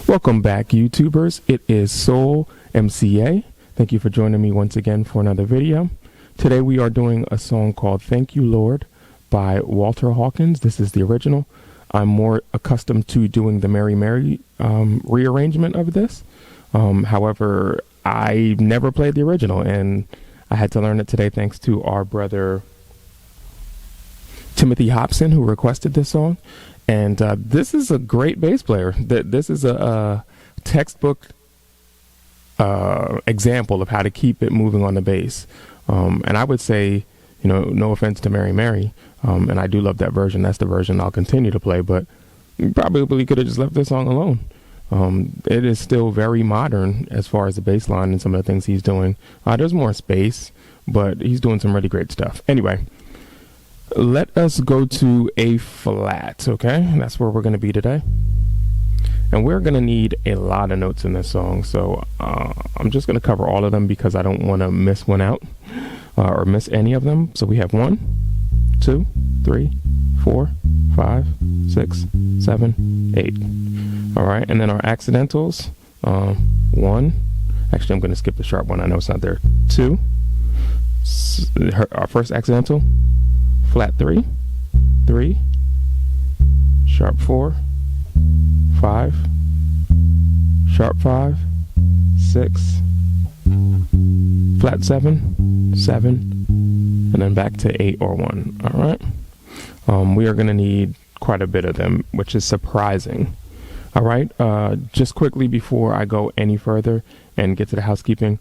Welcome back, YouTubers. It is Soul MCA. Thank you for joining me once again for another video. Today we are doing a song called Thank You, Lord by Walter Hawkins. This is the original. I'm more accustomed to doing the Mary Mary rearrangement of this. However, I never played the original, and I had to learn it today thanks to our brother Timothy Hobson, who requested this song. And this is a great bass player. This is a textbook example of how to keep it moving on the bass. And I would say, you know, no offense to Mary Mary, and I do love that version. That's the version I'll continue to play, but you probably could have just left this song alone. It is still very modern as far as the bass line and some of the things he's doing. There's more space, but he's doing some really great stuff. Anyway, let us go to A flat, okay? That's where we're going to be today. And we're going to need a lot of notes in this song, so I'm just going to cover all of them because I don't want to miss one out or miss any of them. So we have 1, 2, 3, 4, 5, 6, 7, 8. All right, and then our accidentals, 1. Actually, I'm going to skip the sharp one. I know it's not there. 2. Our first accidental, flat 3, 3, sharp 4, 5, sharp 5, 6, flat 7, 7, and then back to 8 or 1. All right. We are going to need quite a bit of them, which is surprising. All right. Just quickly before I go any further and get to the housekeeping,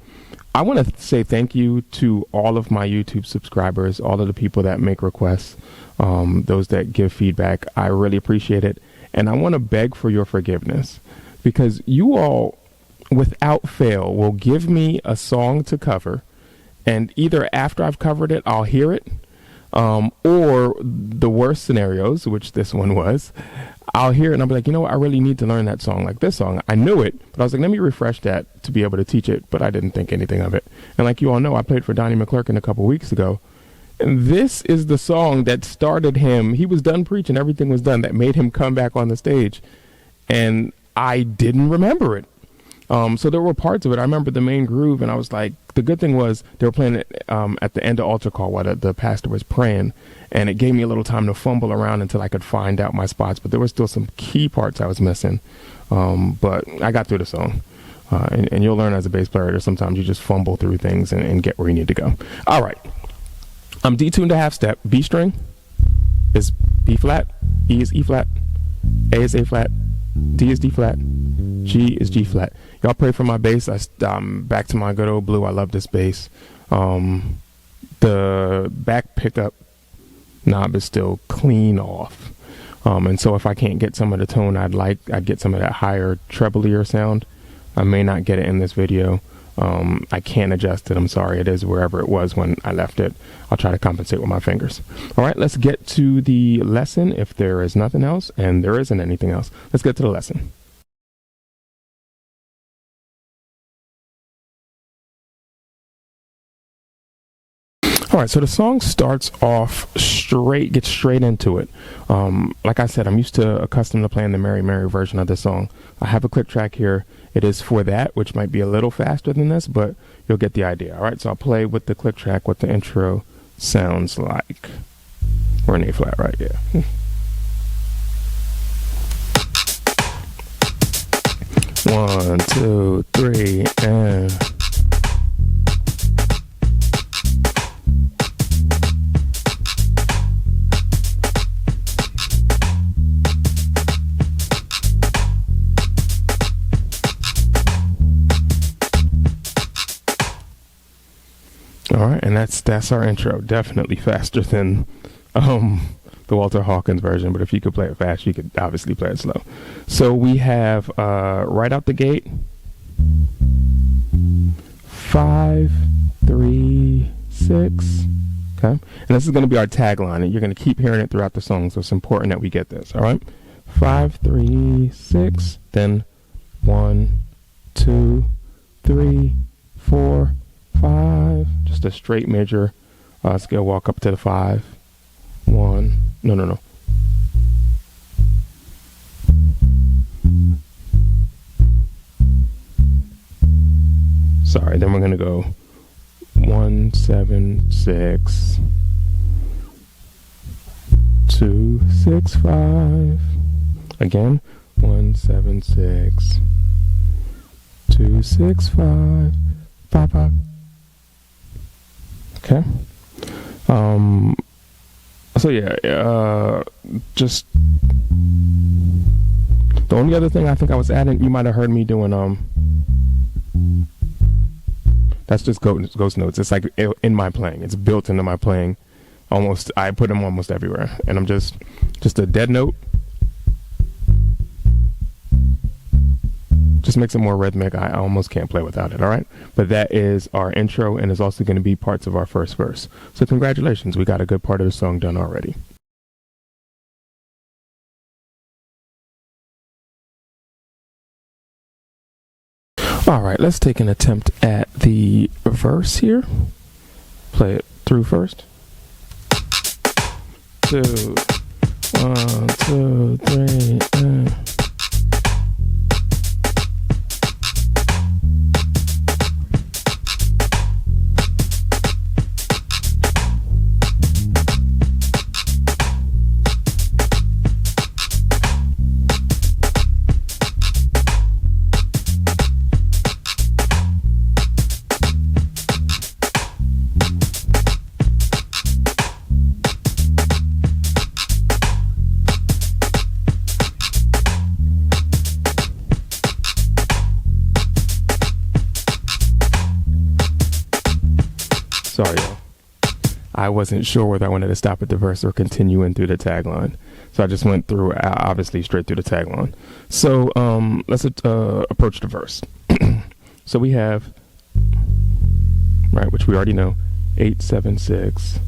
I want to say thank you to all of my YouTube subscribers, all of the people that make requests, those that give feedback. I really appreciate it. And I want to beg for your forgiveness because you all, without fail, will give me a song to cover. And either after I've covered it, I'll hear it. Or the worst scenarios, which this one was, I'll hear it and I'll be like, you know what, I really need to learn that song. Like this song, I knew it, but I was like, let me refresh that to be able to teach it, but I didn't think anything of it. And like you all know, I played for Donnie McClurkin a couple weeks ago, and this is the song that started him. He was done preaching, everything was done, that made him come back on the stage, and I didn't remember it. So there were parts of it. I remember the main groove, and I was like, the good thing was they were playing it at the end of altar call while the pastor was praying, and it gave me a little time to fumble around until I could find out my spots, but there were still some key parts I was missing. But I got through the song, and you'll learn as a bass player that sometimes you just fumble through things and get where you need to go. All right. D tuned to half step. B string is B flat, E is E flat, A is A flat, D is D flat, G is G flat. Y'all pray for my bass. Back to my good old blue. I love this bass. The back pickup knob is still clean off. And so if I can't get some of the tone I'd get some of that higher treblier sound. I may not get it in this video. I can't adjust it. I'm sorry. It is wherever it was when I left it. I'll try to compensate with my fingers. All right, let's get to the lesson if there is nothing else, and there isn't anything else. Let's get to the lesson. All right, so the song starts off straight, gets straight into it. Like I said, I'm accustomed to playing the Mary Mary version of the song. I have a click track here. It is For That, which might be a little faster than this, but you'll get the idea. All right, so I'll play with the click track what the intro sounds like. We're in A flat, right? Yeah. One, two, three, and... All right, and that's our intro. Definitely faster than the Walter Hawkins version, but if you could play it fast, you could obviously play it slow. So we have right out the gate, 5, 3, 6. Okay, and this is going to be our tagline, and you're going to keep hearing it throughout the song. So it's important that we get this. All right, 5, 3, 6. Then 1, 2, 3, 4, 5. Just a straight major scale walk up to the 5. 1. No. Sorry, then we're going to go 1, 7, 6, 2, 6, 5. Again, 1, 7, 6, 2, 6, 5, 5, 5. Okay. So yeah, just the only other thing I think I was adding, you might have heard me doing, that's just ghost notes. It's like in my playing. It's built into my playing. Almost, I put them almost everywhere. And I'm just a dead note. Just makes it more rhythmic. I almost can't play without it, all right? But that is our intro, and is also going to be parts of our first verse. So congratulations, we got a good part of the song done already. All right, let's take an attempt at the verse here. Play it through first. 2, 1, 2, 3, Sorry, y'all. I wasn't sure whether I wanted to stop at the verse or continue in through the tagline. So I just went through, obviously, straight through the tagline. So let's approach the verse. So we have, right, which we already know, 8, 7, 6.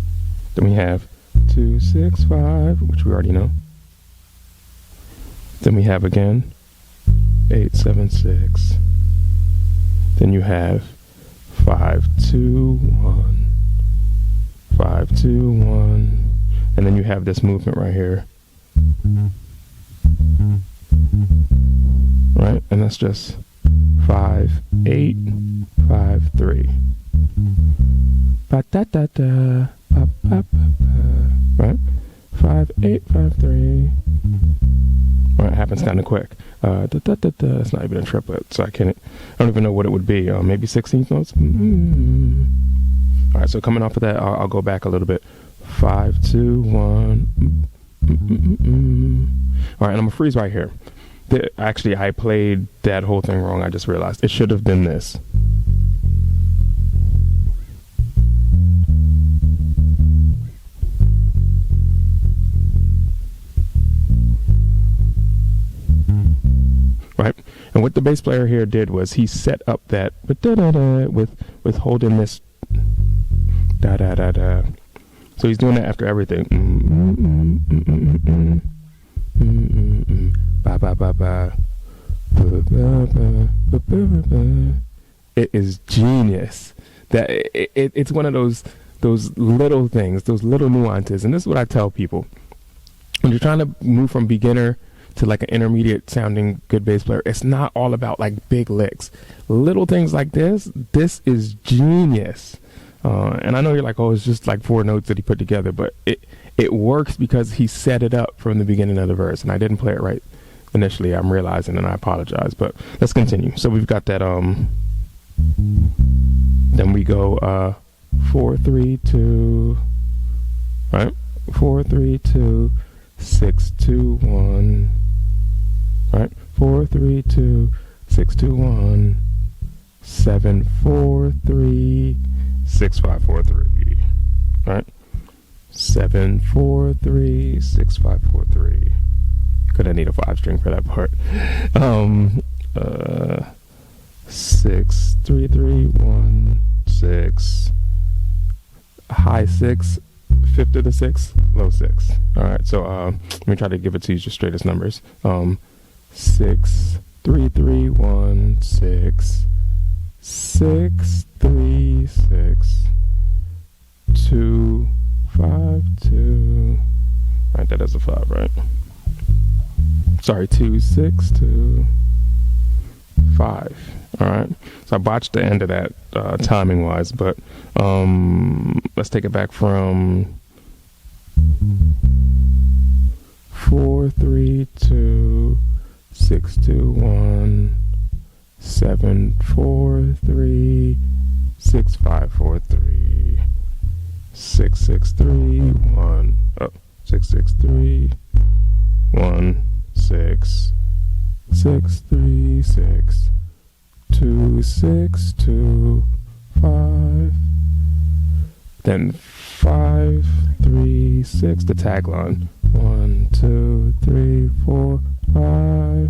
Then we have 2, 6, 5, which we already know. Then we have again 8, 7, 6. Then you have 5, 2, 1. 5, 2, 1. And then you have this movement right here. Right? And that's just 5, 8, 5, 3. Ba da da da. Ba ba ba ba. Right? 5, 8, 5, 3. Right, it happens kind of quick. Da da da da. It's not even a triplet, so I don't even know what it would be. Maybe 16th notes. All right, so coming off of that, I'll go back a little bit. 5, 2, 1. All right, and I'm gonna freeze right here. Actually, I played that whole thing wrong. I just realized it should have been this. Right, and what the bass player here did was he set up that with holding this da da da da. So he's doing that after everything. Ba ba ba ba. It is genius. That it's one of those little things, those little nuances, and this is what I tell people when you're trying to move from beginner to like an intermediate sounding good bass player. It's not all about like big licks. Little things like this is genius. And I know you're like, oh, it's just like 4 notes that he put together, but it works because he set it up from the beginning of the verse, and I didn't play it right initially. I'm realizing, and I apologize, but let's continue. So we've got that. Then we go 4, 3, 2. Right, 4, 3, 2, 6, 2, 1. Right, 4, 3, 2, 6, 2, 1. 7, 4, 3. 6, 5, 4, 3. Right? 7, 4, 3, 6, 5, 4, 3. Gonna need a 5-string for that part. 6, 3, 3, 1, 6. High 6, fifth of the 6, low 6. All right, so let me try to give it to you just straight as numbers. 6, 3, 3, 1, 6. 6, 3, 6, 2, 5, 2. Right, that is a 5, right? Sorry, 2, 6, 2, 5. All right. So I botched the end of that timing wise, but let's take it back from 4 3 2 6 2 1 7 4 3 6 5 4 3 6 6 3 1 6 6 3 1 6 6 3 6 2 6 2 5, then 5 3 6, the tagline 1 2 3 4 5.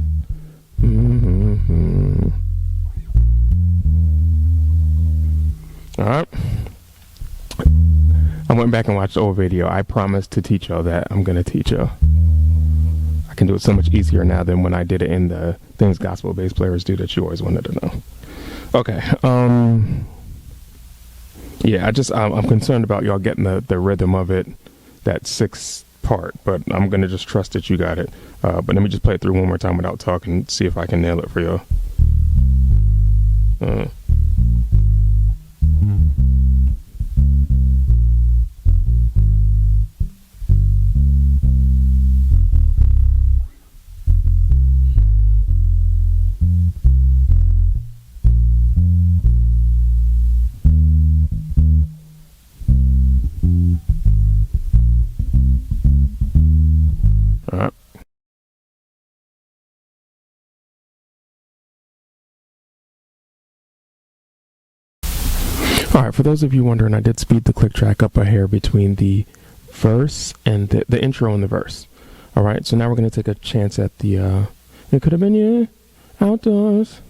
All right. I went back and watched the old video. I promised to teach y'all that. I'm gonna teach y'all. I can do it so much easier now than when I did it in the things gospel bass players do that you always wanted to know. Okay. Yeah, I'm concerned about y'all getting the rhythm of it, that 6 part, but I'm gonna just trust that you got it. But let me just play it through one more time without talking, see if I can nail it for y'all. All right, for those of you wondering, I did speed the click track up a hair between the verse and the intro and the verse. All right, so now we're going to take a chance at the, it could have been you outdoors.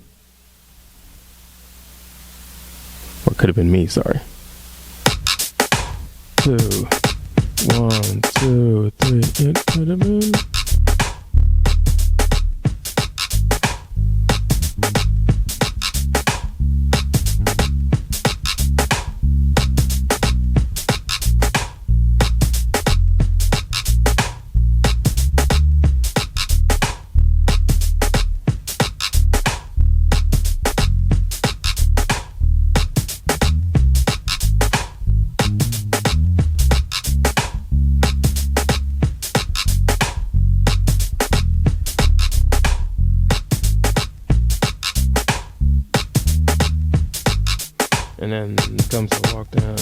Or it could have been me, sorry. 2, 1, 2, 3, it could have been. And then comes the walk down.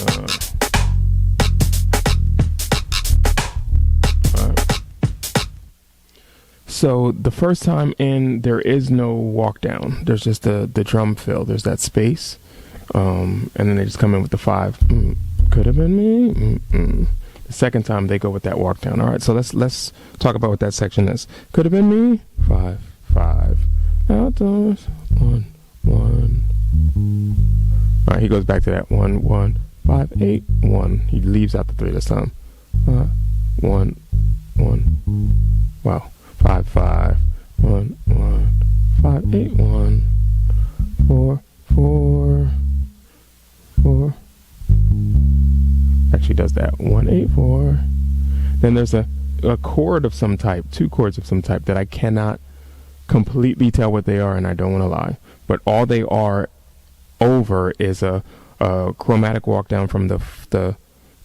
All right. So the first time in, there is no walk down. There's just the drum fill. There's that space. And then they just come in with the 5. Could have been me. The second time they go with that walk down. All right. So let's talk about what that section is. Could have been me. 5 5. Outdoors. 1 1. All right, he goes back to that 1 1 5 8 1. He leaves out the 3 this time. 1 1. Wow. 5 5 1 1 5 8 1 4 4 4. Actually does that 1 8 4. Then there's a chord of some type, 2 chords of some type that I cannot completely tell what they are, and I don't want to lie. But all they are over is a chromatic walk down from the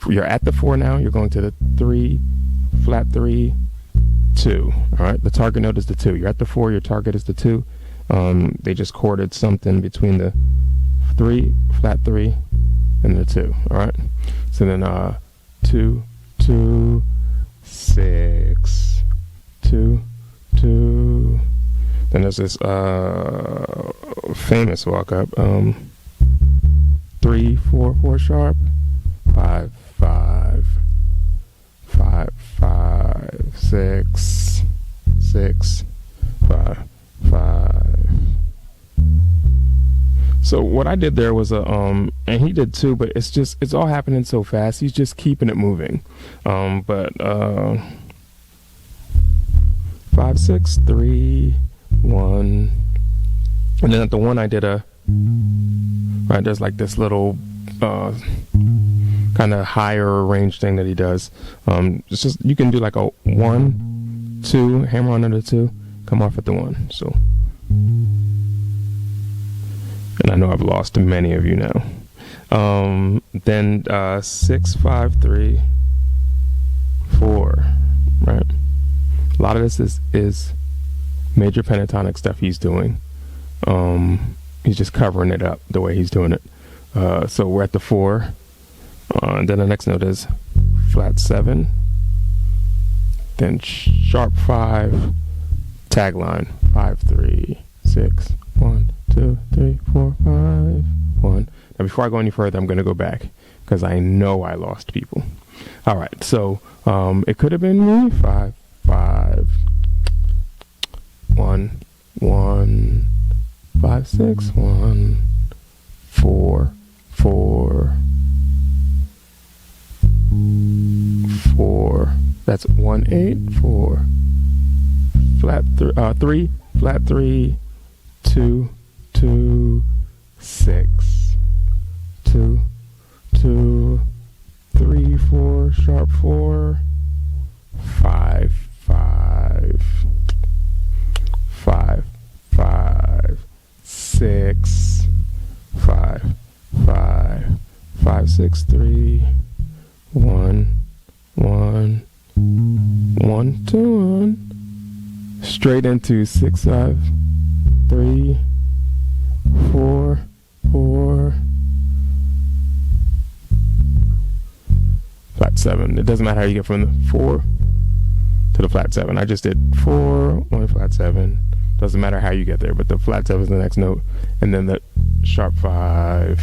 you're at the 4 now, you're going to the 3, flat 3, 2. All right, the target note is the 2. You're at the 4, your target is the 2. They just chorded something between the 3, flat 3, and the 2. All right, so then 2 2 6 2 2. Then there's this famous walk up, 3 4 4 sharp, 5 5 5 5 6 6 5 5. So what I did there was and he did too, but it's all happening so fast. He's just keeping it moving. But 5 6 3 1, and then at the 1 I did right, there's like this little kind of higher range thing that he does. It's just, you can do like a 1 2, hammer on under 2, come off at the 1. So, and I know I've lost many of you now. Then 6, 5, 3, 4, right? A lot of this is major pentatonic stuff he's doing. He's just covering it up the way he's doing it. So we're at the 4. And then the next note is flat 7. Then sharp 5, tagline 5, 3, 6, 1, 2, 3, 4, 5, 1. Now before I go any further, I'm going to go back because I know I lost people. All right, so it could have been me. 5, 5, 1, 1, 5, 6, 1, 4, 4, 4. That's 1, 8, 4. Flat 3, flat 3, 2, 2, 6, 2, 2, 3, 4, sharp 4, 5, 5, 5, 5, 6, 5, 5, 5, 6, 3, 1, 1, 1, 2, 1. Straight into 6, 5, 3, 4, 4, flat 7. It doesn't matter how you get from the 4 to the flat 7. I just did 4, 1, flat 7. Doesn't matter how you get there, but the flat 7 is the next note. And then the sharp 5.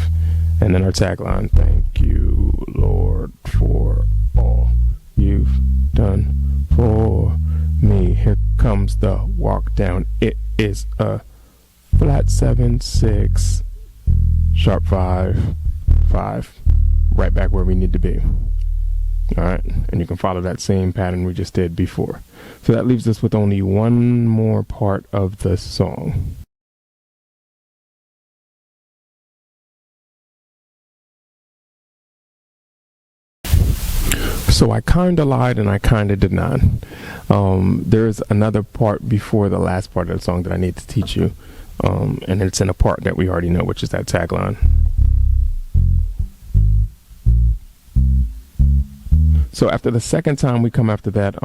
And then our tagline, thank you, Lord, for all you've done for me. Here comes the walk down. It is a flat 7, 6, sharp 5, 5, right back where we need to be. All right, and you can follow that same pattern we just did before. So that leaves us with only one more part of the song. So I kind of lied and I kind of did not. There's another part before the last part of the song that I need to teach you. And it's in a part that we already know, which is that tagline. So after the second time we come after that,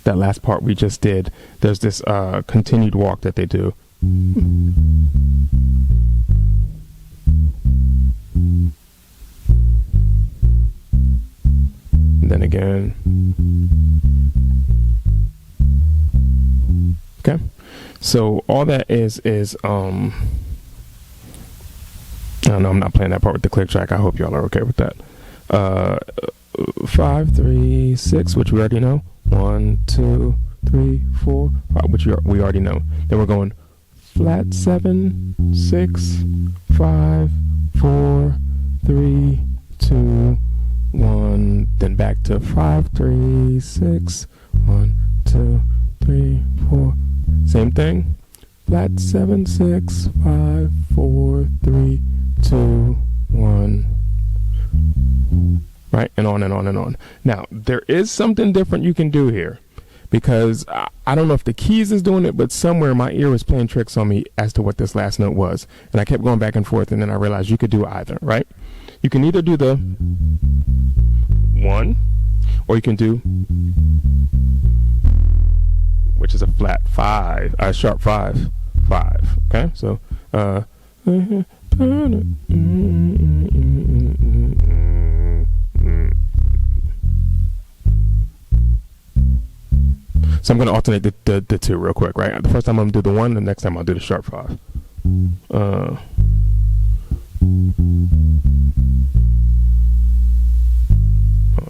that last part we just did, there's this continued walk that they do. And then again. Okay. So all that is I don't know, I'm not playing that part with the click track. I hope y'all are okay with that. 5, 3, 6, which we already know. 1, 2, 3, 4, 5, which we already know. Then we're going flat 7, 6, 5, 4, 3, 2, 1. Then back to 5, 3, 6, 1, 2, 3, 4. Same thing. Flat 7, 6, 5, 4, 3, 2, 1. Right, and on and on and on. Now, there is something different you can do here, because I don't know if the keys is doing it, but somewhere my ear was playing tricks on me as to what this last note was, and I kept going back and forth, and then I realized you could do either, right? You can either do the 1, or you can do, which is a flat 5, a sharp 5, 5. Okay, so so I'm going to alternate the two real quick, right? The first time I'm going to do the 1, the next time I'll do the sharp 5. Hold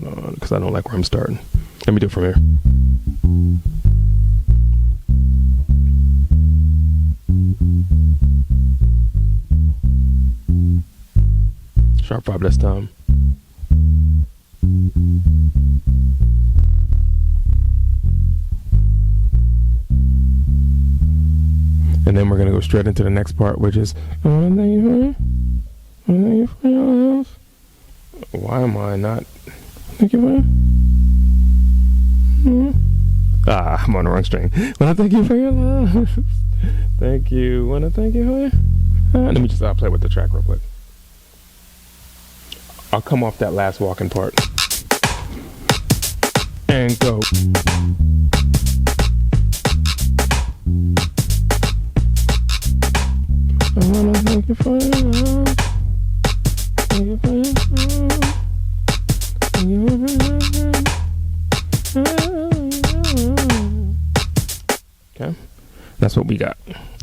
on, because I don't like where I'm starting. Let me do it from here. Sharp 5 this time. And then we're going to go straight into the next part, which is, why am I not? I'm on the wrong string. Wanna thank you for your love. Thank you. Wanna thank you for your Let me just play with the track real quick. I'll come off that last walking part and go. I wanna thank you for your love. Thank you for your love. Thank you for your love. Okay, that's what we got.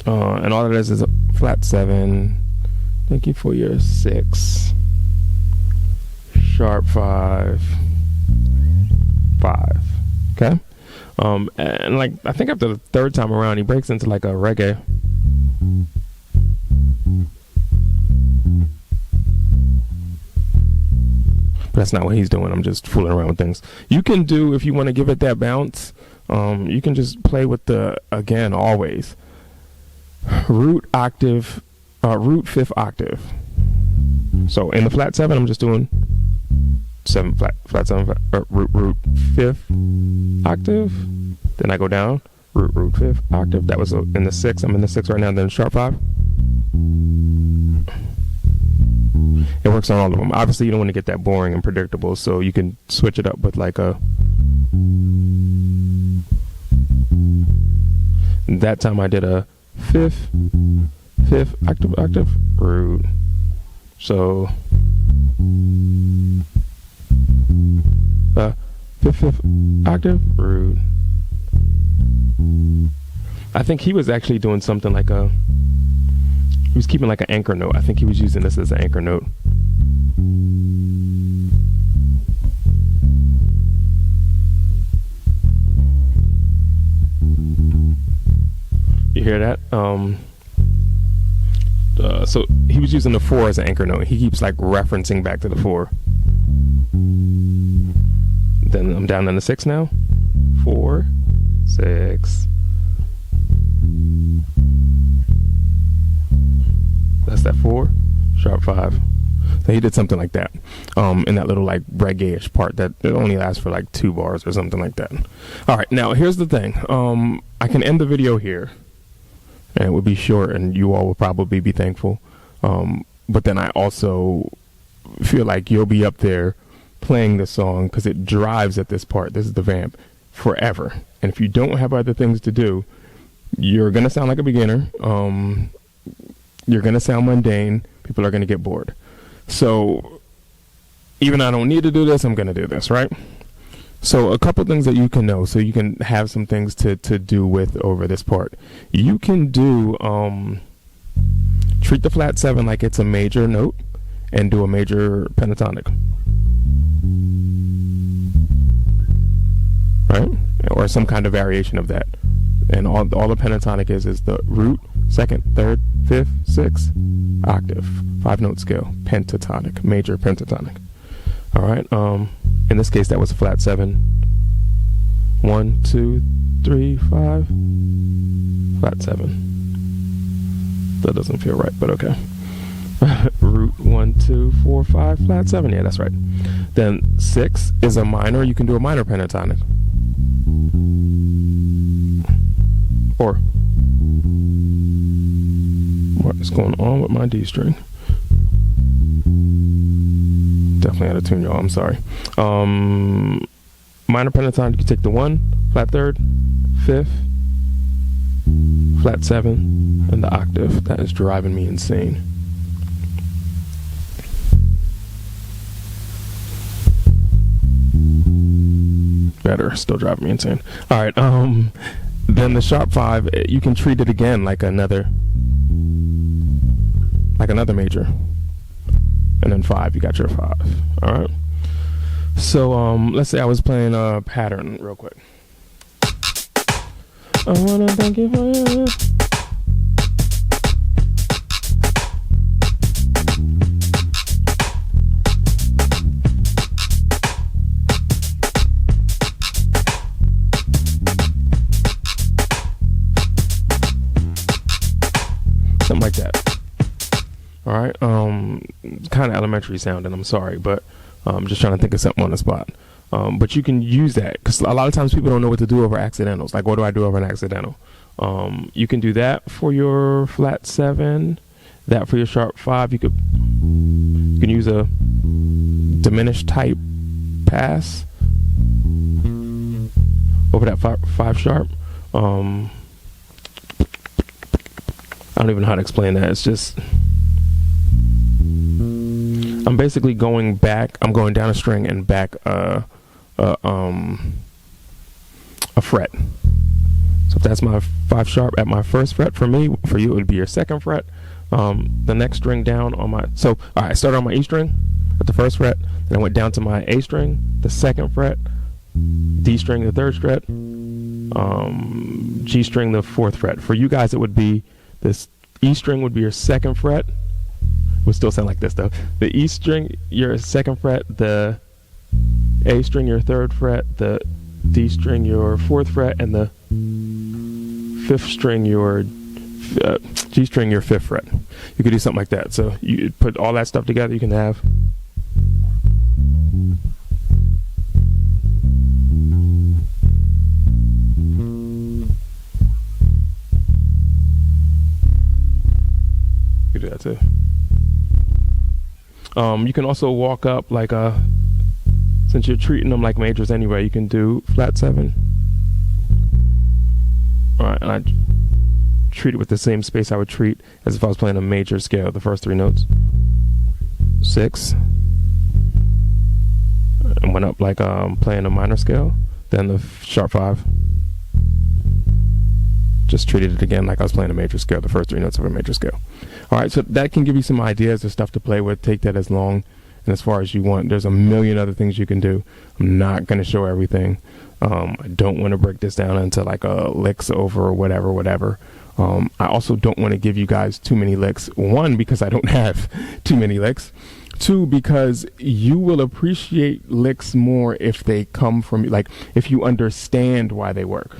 And all it is a flat 7. Thank you for your 6. Sharp 5. 5. Okay. And like I think after the third time around, he breaks into like a reggae. But that's not what he's doing. I'm just fooling around with things. You can do, if you want to give it that bounce, you can just play with the, again, always root octave, root 5th octave. So in the flat 7, I'm just doing 7 flat 7 root 5th octave. Then I go down root 5th octave. That was in the 6. I'm in the 6 right now. Then sharp 5. It works on all of them. Obviously, you don't want to get that boring and predictable, so you can switch it up with like a. That time I did a 5th octave root. So 5th octave root. I think he was actually doing something like a. He was keeping like an anchor note. I think he was using this as an anchor note. You hear that? So he was using the 4 as an anchor note. He keeps like referencing back to the 4. Then I'm down in the 6 now. 4, 6. That's that 4, sharp 5. So he did something like that in that little like reggae-ish part that it only lasts for like 2 bars or something like that. All right, now here's the thing. I can end the video here, and it would be short, and you all will probably be thankful. But then I also feel like you'll be up there playing the song because it drives at this part. This is the vamp forever. And if you don't have other things to do, you're gonna sound like a beginner. You're going to sound mundane. People are going to get bored. So even I don't need to do this, I'm going to do this, right? So a couple things that you can know, so you can have some things to do with over this part. You can do, treat the flat 7 like it's a major note and do a major pentatonic. Right? Or some kind of variation of that. And all the pentatonic is the root, 2nd, 3rd, 5th, 6th octave, 5-note scale, pentatonic, major pentatonic. All right. In this case, that was a flat 7. 1, 2, 3, 5. Flat 7. That doesn't feel right, but okay. Root 1, 2, 4, 5, flat 7. Yeah, that's right. Then 6 is a minor. You can do a minor pentatonic. Or what is going on with my D string? Definitely out of tune, y'all. I'm sorry. Minor pentatonic, you can take the 1, flat 3rd, 5th, flat 7, and the octave. That is driving me insane. Better, still driving me insane. All right. Then the sharp 5, you can treat it again like another major. And then 5, you got your 5. All right. So let's say I was playing a pattern real quick. I wanna thank you for your something like that. All right. Kind of elementary sounding. I'm sorry, but I'm just trying to think of something on the spot. But you can use that because a lot of times people don't know what to do over accidentals. Like, what do I do over an accidental? You can do that for your flat 7. that for your sharp 5. You can use a diminished type pass over that 5 sharp. I don't even know how to explain that. It's just, I'm basically going back. I'm going down a string and back a fret. So if that's my 5 sharp at my first fret, for me, for you, it would be your second fret. The next string down on my, so all right, I started on my E string at the first fret, and I went down to my A string, the second fret, D string, the third fret, G string, the fourth fret. For you guys, it would be this E string would be your second fret. It would still sound like this though. The E string, your second fret, the A string, your third fret, the D string, your fourth fret, and the fifth string, your G string, your fifth fret. You could do something like that. So you put all that stuff together, you can have. You do that too. You can also walk up like since you're treating them like majors anyway, you can do flat 7. All right, and I treat it with the same space I would treat as if I was playing a major scale, the first 3 notes. 6. And went up like playing a minor scale, then the sharp 5. Just treated it again like I was playing a major scale, the first 3 notes of a major scale. All right, so that can give you some ideas of stuff to play with. Take that as long and as far as you want. There's a million other things you can do. I'm not going to show everything. I don't want to break this down into like licks over whatever. I also don't want to give you guys too many licks. 1, because I don't have too many licks. 2, because you will appreciate licks more if they come from, like, if you understand why they work.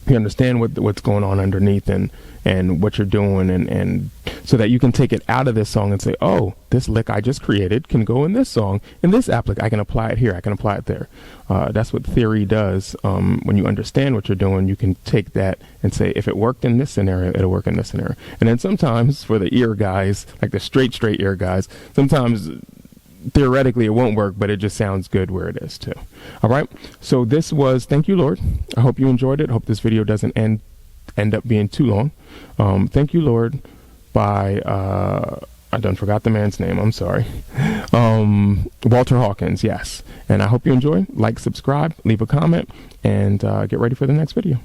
You understand what's going on underneath and what you're doing, and so that you can take it out of this song and say, oh, this lick I just created can go in this song, in this application. I can apply it here, I can apply it there. That's what theory does. When you understand what you're doing, you can take that and say, if it worked in this scenario, it'll work in this scenario. And then sometimes for the ear guys, like the straight ear guys, sometimes theoretically it won't work, but it just sounds good where it is too. All right, so this was Thank You Lord. I hope you enjoyed it. Hope this video doesn't end up being too long. Thank You Lord by I done forgot the man's name, I'm sorry. Walter Hawkins, yes. And I hope you enjoy. Like, subscribe, leave a comment, and get ready for the next video.